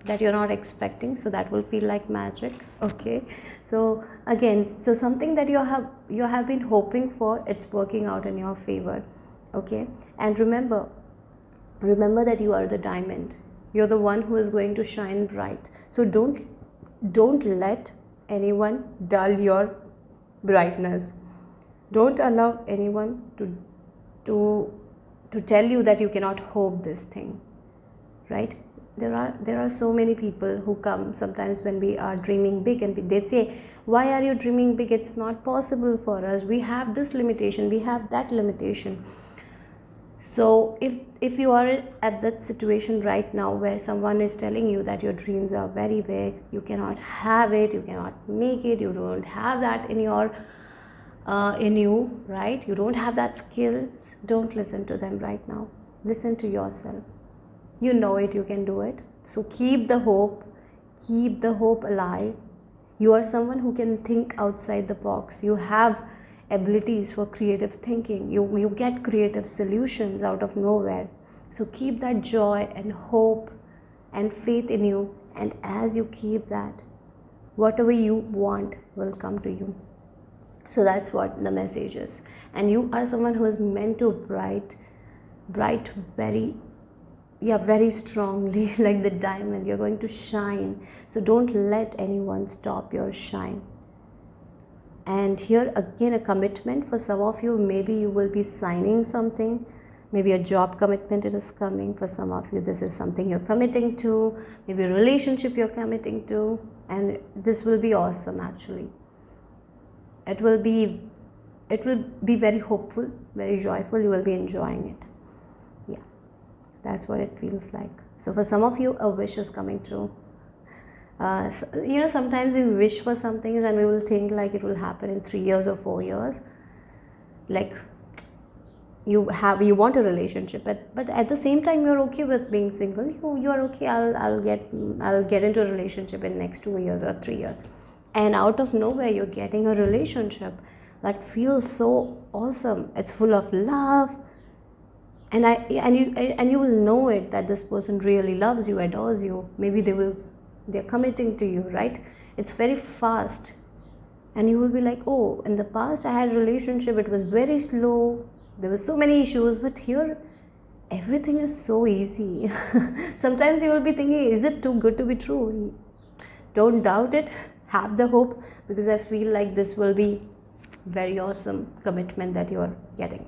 that you're not expecting, so that will feel like magic. Okay, so again, so something that you have been hoping for, it's working out in your favor. Okay, and remember that you are the diamond. You're the one who is going to shine bright. So don't let anyone dull your brightness. Don't allow anyone to tell you that you cannot hope this thing, right? There are so many people who come sometimes when we are dreaming big, and they say, why are you dreaming big? It's not possible for us. We have this limitation, we have that limitation. So if you are at that situation right now where someone is telling you that your dreams are very big, you cannot have it, you cannot make it, you don't have that in you, right? You don't have that skill. Don't listen to them right now. Listen to yourself. You know it, you can do it. So keep the hope alive. You are someone who can think outside the box. You have abilities for creative thinking. You get creative solutions out of nowhere. So keep that joy and hope and faith in you, and as you keep that, whatever you want will come to you. So that's what the message is. And you are someone who is meant to bright very strongly, like the diamond. You're going to shine. So don't let anyone stop your shine. And here again, a commitment for some of you. Maybe you will be signing something. Maybe a job commitment is coming. For some of you, this is something you're committing to. Maybe a relationship you're committing to. And this will be awesome, actually. It will be very hopeful, very joyful. You will be enjoying it. Yeah, that's what it feels like. So for some of you, a wish is coming true. Sometimes we wish for some things and we will think like it will happen in 3 years or 4 years. Like, you want a relationship, but at the same time you're okay with being single. You are okay, I'll get into a relationship in next 2 years or 3 years, and out of nowhere you're getting a relationship that feels so awesome. It's full of love, and you will know it, that this person really loves you, adores you. Maybe they're committing to you, right? It's very fast, and you will be like, oh, in the past I had a relationship, it was very slow, there were so many issues, but here everything is so easy. Sometimes you will be thinking, is it too good to be true? Don't doubt it, have the hope, because I feel like this will be very awesome commitment that you're getting.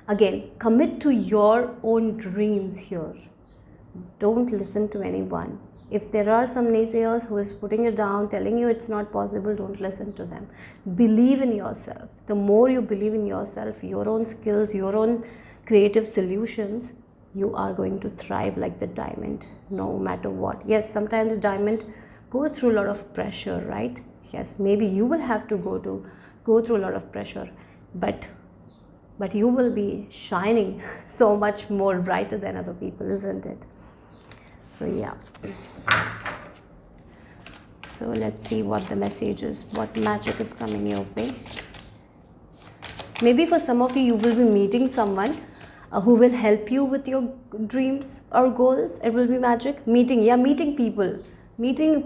Again, commit to your own dreams here. Don't listen to anyone. If there are some naysayers who is putting you down, telling you it's not possible, don't listen to them. Believe in yourself. The more you believe in yourself, your own skills, your own creative solutions, you are going to thrive like the diamond, no matter what. Yes, sometimes diamond goes through a lot of pressure, right? Yes, maybe you will have to go through a lot of pressure, but you will be shining so much more brighter than other people, isn't it? So yeah. So let's see what the message is, what magic is coming your way. Maybe for some of you, you will be meeting someone who will help you with your dreams or goals. It will be magic. Meeting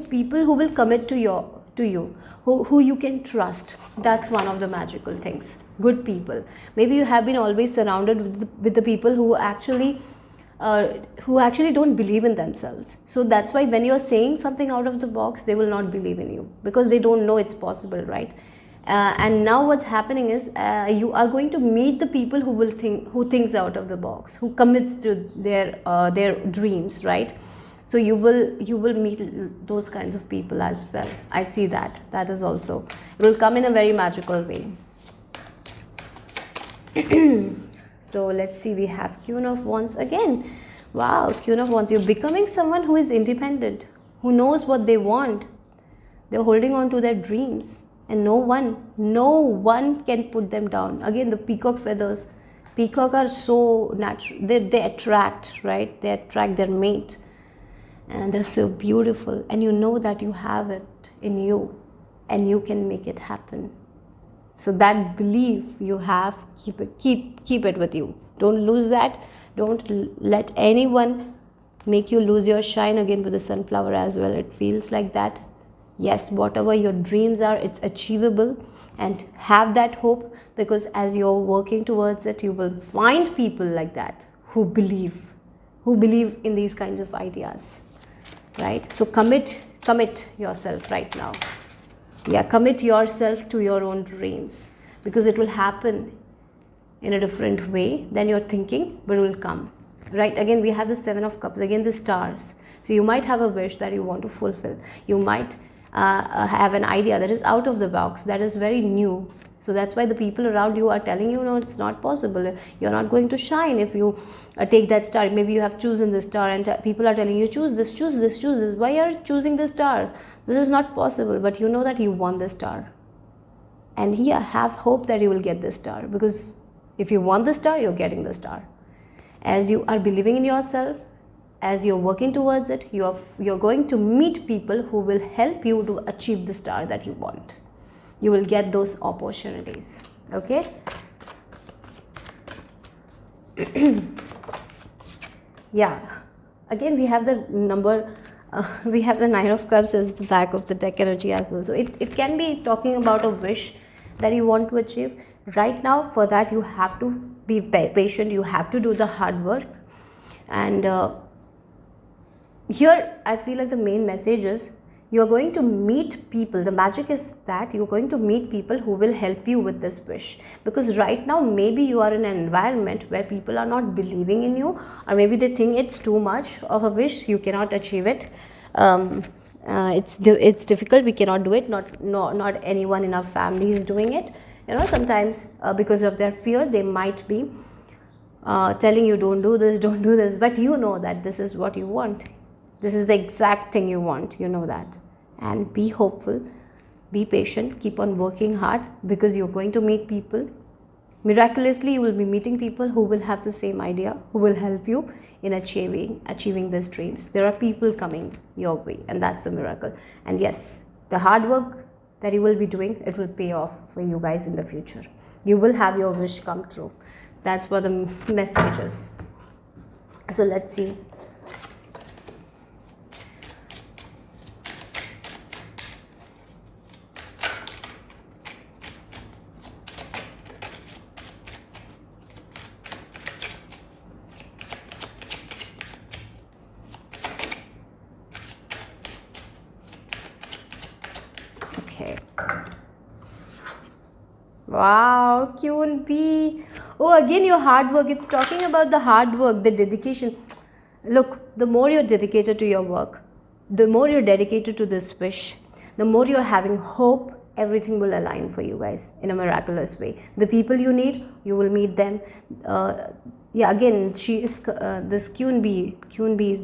people who will commit to you, who you can trust. That's one of the magical things. Good people. Maybe you have been always surrounded with the people who actually don't believe in themselves. So that's why when you're saying something out of the box, they will not believe in you, because they don't know it's possible, right? And now what's happening is you are going to meet the people who thinks out of the box, who commits to their dreams, right? So you will meet those kinds of people as well. I see that is also, it will come in a very magical way. So let's see, we have Queen of Wands again. Wow, Queen of Wands, you're becoming someone who is independent, who knows what they want. They're holding on to their dreams, and no one can put them down. Again, the peacock feathers. Peacock are so natural. They attract, right? They attract their mate, and they're so beautiful. And you know that you have it in you, and you can make it happen. So that belief you have, keep it with you. Don't lose that. Don't let anyone make you lose your shine. Again with the sunflower as well, it feels like that. Yes, whatever your dreams are, it's achievable, and have that hope, because as you're working towards it, you will find people like that who believe in these kinds of ideas, right? So commit yourself right now. Yeah, commit yourself to your own dreams, because it will happen in a different way than you're thinking, but it will come, right? Again, we have the Seven of Cups, again the stars. So you might have a wish that you want to fulfill. You might have an idea that is out of the box, that is very new. So that's why the people around you are telling you, no, it's not possible. You're not going to shine if you take that star. Maybe you have chosen this star, and people are telling you, choose this. Why are you choosing this star? This is not possible. But you know that you want this star. And here, have hope that you will get this star. Because if you want the star, you're getting the star. As you are believing in yourself, as you're working towards it, you're going to meet people who will help you to achieve the star that you want. You will get those opportunities. Okay? Yeah. Again, we have the we have the Nine of Cups as the back of the deck energy as well. So it can be talking about a wish that you want to achieve. Right now, for that, you have to be patient. You have to do the hard work. And here, I feel like the main message is, you're going to meet people. The magic is that you're going to meet people who will help you with this wish. Because right now, maybe you are in an environment where people are not believing in you, or maybe they think it's too much of a wish, you cannot achieve it. It's difficult, we cannot do it. Not anyone in our family is doing it. Sometimes because of their fear, they might be telling you, don't do this, but you know that this is what you want. This is the exact thing you want, you know that. And be hopeful, be patient, keep on working hard, because you're going to meet people Miraculously, you will be meeting people who will have the same idea, who will help you in achieving these dreams. There are people coming your way, and that's the miracle. And yes, the hard work that you will be doing, it will pay off for you guys in the future. You will have your wish come true. That's what the message is. So let's see. Okay. Wow, Q&B. Oh, again, your hard work. It's talking about the hard work, the dedication. Look, the more you're dedicated to your work, the more you're dedicated to this wish, the more you're having hope, everything will align for you guys in a miraculous way. The people you need, you will meet them. Yeah, again, she is this Q&B,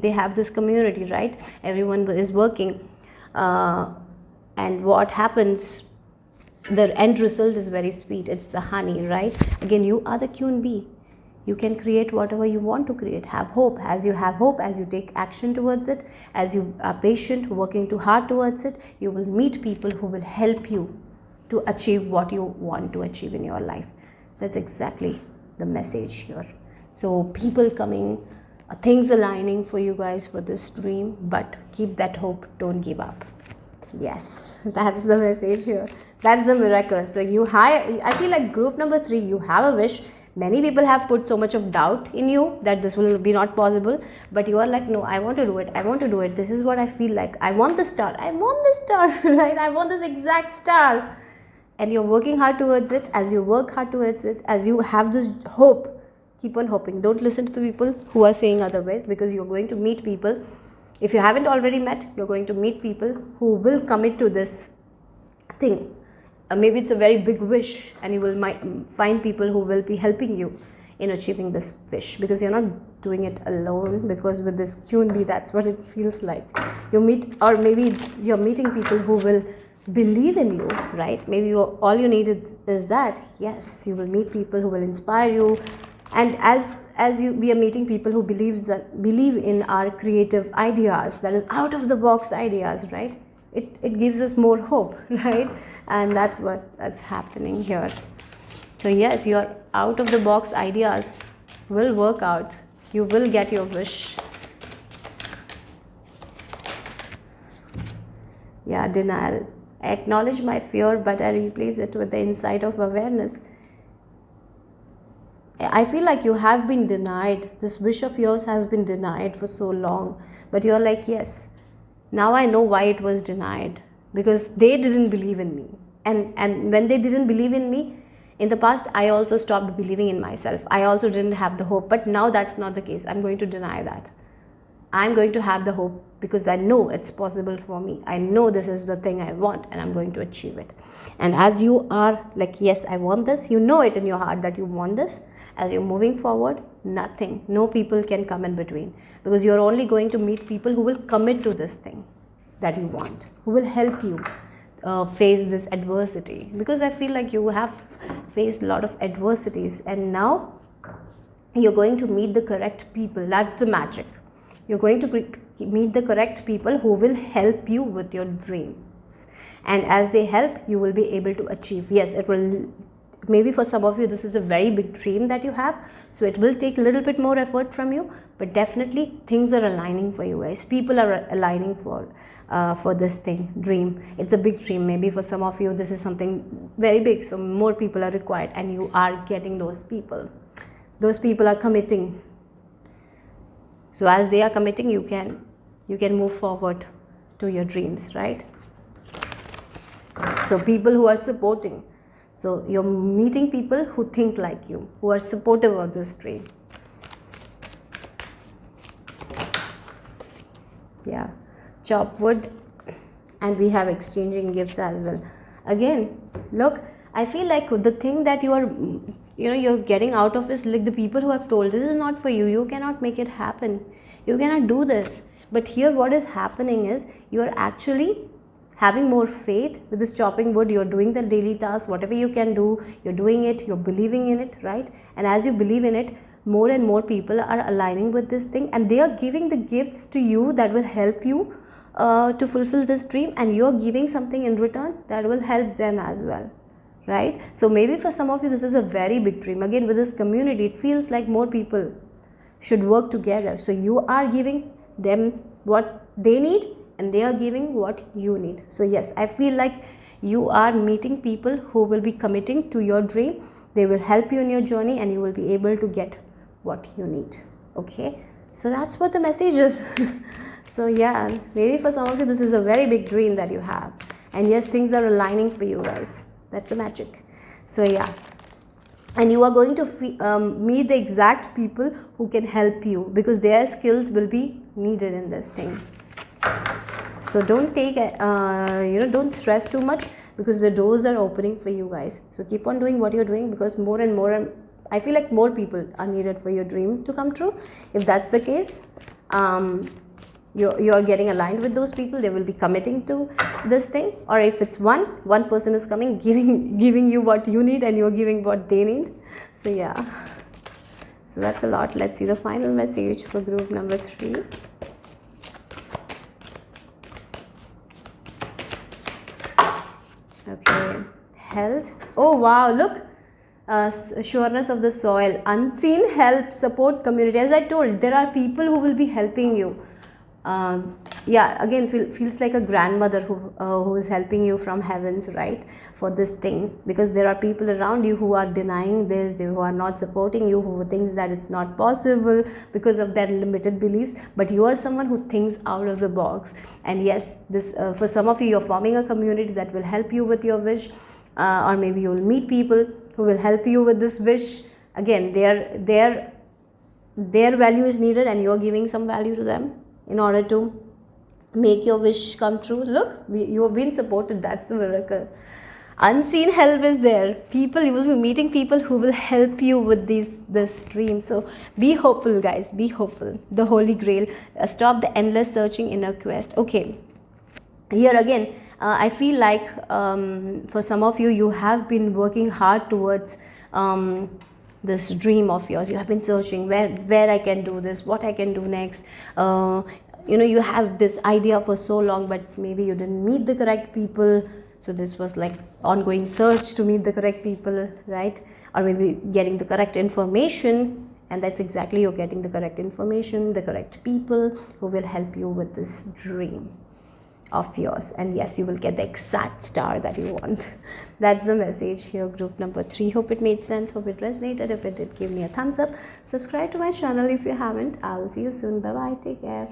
they have this community, right? Everyone is working. And what happens, the end result is very sweet. It's the honey, right? Again, you are the Q&B. You can create whatever you want to create. Have hope. As you have hope, as you take action towards it, as you are patient, working too hard towards it, you will meet people who will help you to achieve what you want to achieve in your life. That's exactly the message here. So people coming, things aligning for you guys for this dream, but keep that hope. Don't give up. Yes, that's the message here. That's the miracle. So I feel like group number 3, you have a wish. Many people have put so much of doubt in you that this will be not possible, but you are like, no, I want to do it. I want to do it. This is what I feel like. I want the star. I want this star, right? I want this exact star. And you're working hard towards it. As you work hard towards it, as you have this hope, keep on hoping. Don't listen to the people who are saying otherwise, because you're going to meet people. If you haven't already met, you're going to meet people who will commit to this thing. Maybe it's a very big wish, and you will find people who will be helping you in achieving this wish, because you're not doing it alone. Because with this Q&B, that's what it feels like. Or maybe you're meeting people who will believe in you, right? Maybe all you need is that. Yes, you will meet people who will inspire you. And as we are meeting people who believe in our creative ideas, that is out of the box ideas, right? It gives us more hope, right? And that's happening here. So yes, your out of the box ideas will work out. You will get your wish. Yeah, denial. I acknowledge my fear, but I replace it with the insight of awareness. I feel like you have been denied. This wish of yours has been denied for so long. But you're like, yes, now I know why it was denied. Because they didn't believe in me. And when they didn't believe in me, in the past, I also stopped believing in myself. I also didn't have the hope. But now that's not the case. I'm going to deny that. I'm going to have the hope because I know it's possible for me. I know this is the thing I want, and I'm going to achieve it. And as you are like, yes, I want this, you know it in your heart that you want this. As you're moving forward, no people can come in between, because you're only going to meet people who will commit to this thing that you want, who will help you face this adversity. Because I feel like you have faced a lot of adversities, and now you're going to meet the correct people. That's the magic. You're going to meet the correct people who will help you with your dreams. And as they help, you will be able to achieve. Yes, it will. Maybe for some of you, this is a very big dream that you have. So it will take a little bit more effort from you. But definitely, things are aligning for you guys. People are aligning for this dream. It's a big dream. Maybe for some of you, this is something very big. So more people are required, and you are getting those people. Those people are committing. So as they are committing, you can move forward to your dreams, right? So people who are supporting. So you're meeting people who think like you, who are supportive of this dream. Yeah, chop wood, and we have exchanging gifts as well. Again, look, I feel like the thing that you're getting out of is like the people who have told this is not for you. You cannot make it happen. You cannot do this. But here what is happening is you are actually having more faith with this chopping wood. You're doing the daily task, whatever you can do, you're doing it, you're believing in it, right? And as you believe in it, more and more people are aligning with this thing, and they are giving the gifts to you that will help you to fulfill this dream, and you're giving something in return that will help them as well, right? So maybe for some of you this is a very big dream. Again, with this community, it feels like more people should work together. So you are giving them what they need, and they are giving what you need. So yes, I feel like you are meeting people who will be committing to your dream. They will help you in your journey, and you will be able to get what you need. Okay, so that's what the message is. So yeah, maybe for some of you this is a very big dream that you have, and yes, things are aligning for you guys. That's the magic. So yeah, and you are going to meet the exact people who can help you, because their skills will be needed in this thing. So don't take don't stress too much, because the doors are opening for you guys. So keep on doing what you're doing, because more and more, I feel like more people are needed for your dream to come true. If that's the case, you're getting aligned with those people. They will be committing to this thing. Or if it's one person is coming, giving you what you need, and you're giving what they need. So yeah, so that's a lot. Let's see the final message for group number 3. Okay, health. Oh wow, look, sureness of the soil, unseen help, support, community. As I told, there are people who will be helping you. Yeah, again, feels like a grandmother who is helping you from heavens, right, for this thing, because there are people around you who are denying this, who are not supporting you, who thinks that it's not possible because of their limited beliefs. But you are someone who thinks out of the box, and yes, this for some of you, you're forming a community that will help you with your wish, or maybe you will meet people who will help you with this wish. Again, their value is needed, and you're giving some value to them in order to make your wish come true. Look, you have been supported. That's the miracle. Unseen help is there. People, you will be meeting people who will help you with this dream. So be hopeful, guys. Be hopeful. The Holy Grail. Stop the endless searching inner quest. Okay. Here again, I feel like for some of you, you have been working hard towards this dream of yours. You have been searching where I can do this, what I can do next. You have this idea for so long, but maybe you didn't meet the correct people. So this was like ongoing search to meet the correct people, right? Or maybe getting the correct information, and that's exactly, you're getting the correct information, the correct people who will help you with this dream of yours. And yes, you will get the exact star that you want. That's the message here, group number 3. Hope it made sense, hope it resonated. If it did, give me a thumbs up. Subscribe to my channel if you haven't. I will see you soon. Bye bye, take care.